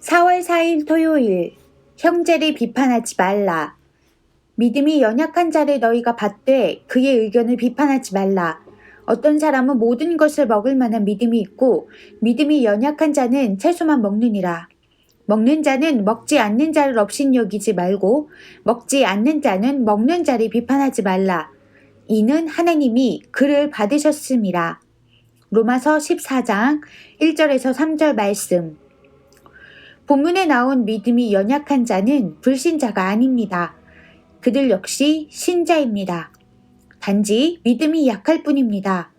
4월 4일 토요일, 형제를 비판하지 말라. 믿음이 연약한 자를 너희가 받되 그의 의견을 비판하지 말라. 어떤 사람은 모든 것을 먹을 만한 믿음이 있고 믿음이 연약한 자는 채소만 먹느니라. 먹는 자는 먹지 않는 자를 업신여기지 말고 먹지 않는 자는 먹는 자를 비판하지 말라. 이는 하나님이 그를 받으셨음이라. 로마서 14장 1절에서 3절 말씀. 본문에 나온 믿음이 연약한 자는 불신자가 아닙니다. 그들 역시 신자입니다. 단지 믿음이 약할 뿐입니다.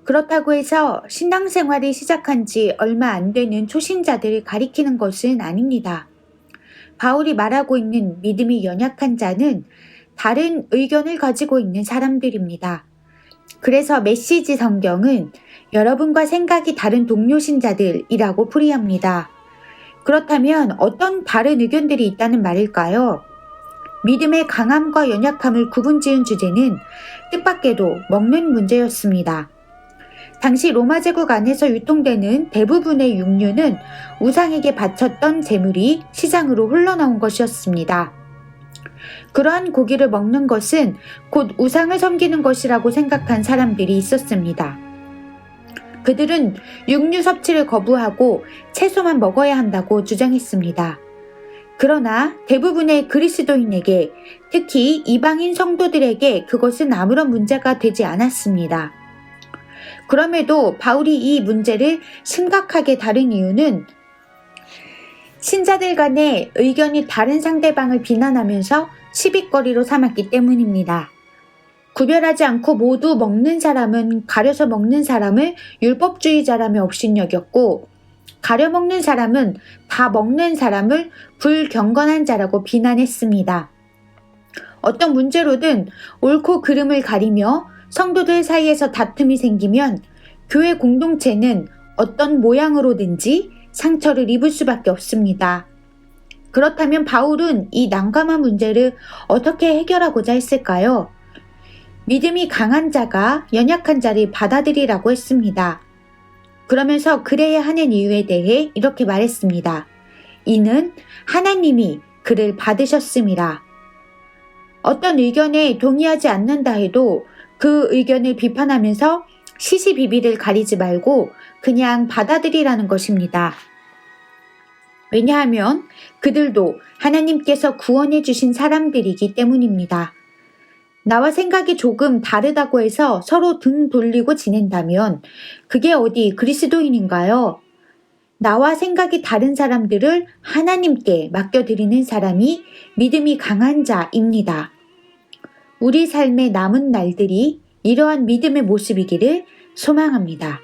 그렇다고 해서 신앙생활을 시작한 지 얼마 안 되는 초신자들을 가리키는 것은 아닙니다. 바울이 말하고 있는 믿음이 연약한 자는 다른 의견을 가지고 있는 사람들입니다. 그래서 메시지 성경은 여러분과 생각이 다른 동료 신자들이라고 풀이합니다. 그렇다면 어떤 다른 의견들이 있다는 말일까요? 믿음의 강함과 연약함을 구분지은 주제는 뜻밖에도 먹는 문제였습니다. 당시 로마 제국 안에서 유통되는 대부분의 육류는 우상에게 바쳤던 제물이 시장으로 흘러나온 것이었습니다. 그러한 고기를 먹는 것은 곧 우상을 섬기는 것이라고 생각한 사람들이 있었습니다. 그들은 육류 섭취를 거부하고 채소만 먹어야 한다고 주장했습니다. 그러나 대부분의 그리스도인에게, 특히 이방인 성도들에게 그것은 아무런 문제가 되지 않았습니다. 그럼에도 바울이 이 문제를 심각하게 다룬 이유는 신자들 간의 의견이 다른 상대방을 비난하면서 시비거리로 삼았기 때문입니다. 구별하지 않고 모두 먹는 사람은 가려서 먹는 사람을 율법주의자라며 업신여겼고, 가려 먹는 사람은 다 먹는 사람을 불경건한 자라고 비난했습니다. 어떤 문제로든 옳고 그름을 가리며 성도들 사이에서 다툼이 생기면 교회 공동체는 어떤 모양으로든지 상처를 입을 수밖에 없습니다. 그렇다면 바울은 이 난감한 문제를 어떻게 해결하고자 했을까요? 믿음이 강한 자가 연약한 자를 받아들이라고 했습니다. 그러면서 그래야 하는 이유에 대해 이렇게 말했습니다. 이는 하나님이 그를 받으셨음이라. 어떤 의견에 동의하지 않는다 해도 그 의견을 비판하면서 시시비비를 가리지 말고 그냥 받아들이라는 것입니다. 왜냐하면 그들도 하나님께서 구원해 주신 사람들이기 때문입니다. 나와 생각이 조금 다르다고 해서 서로 등 돌리고 지낸다면 그게 어디 그리스도인인가요? 나와 생각이 다른 사람들을 하나님께 맡겨드리는 사람이 믿음이 강한 자입니다. 우리 삶의 남은 날들이 이러한 믿음의 모습이기를 소망합니다.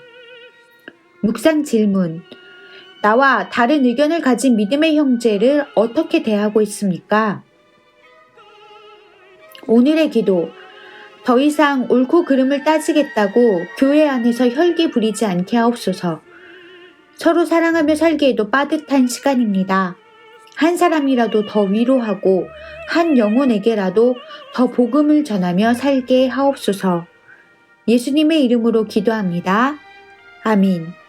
묵상 질문. 나와 다른 의견을 가진 믿음의 형제를 어떻게 대하고 있습니까? 오늘의 기도. 더 이상 옳고 그름을 따지겠다고 교회 안에서 혈기 부리지 않게 하옵소서. 서로 사랑하며 살기에도 빠듯한 시간입니다. 한 사람이라도 더 위로하고 한 영혼에게라도 더 복음을 전하며 살게 하옵소서. 예수님의 이름으로 기도합니다. 아멘.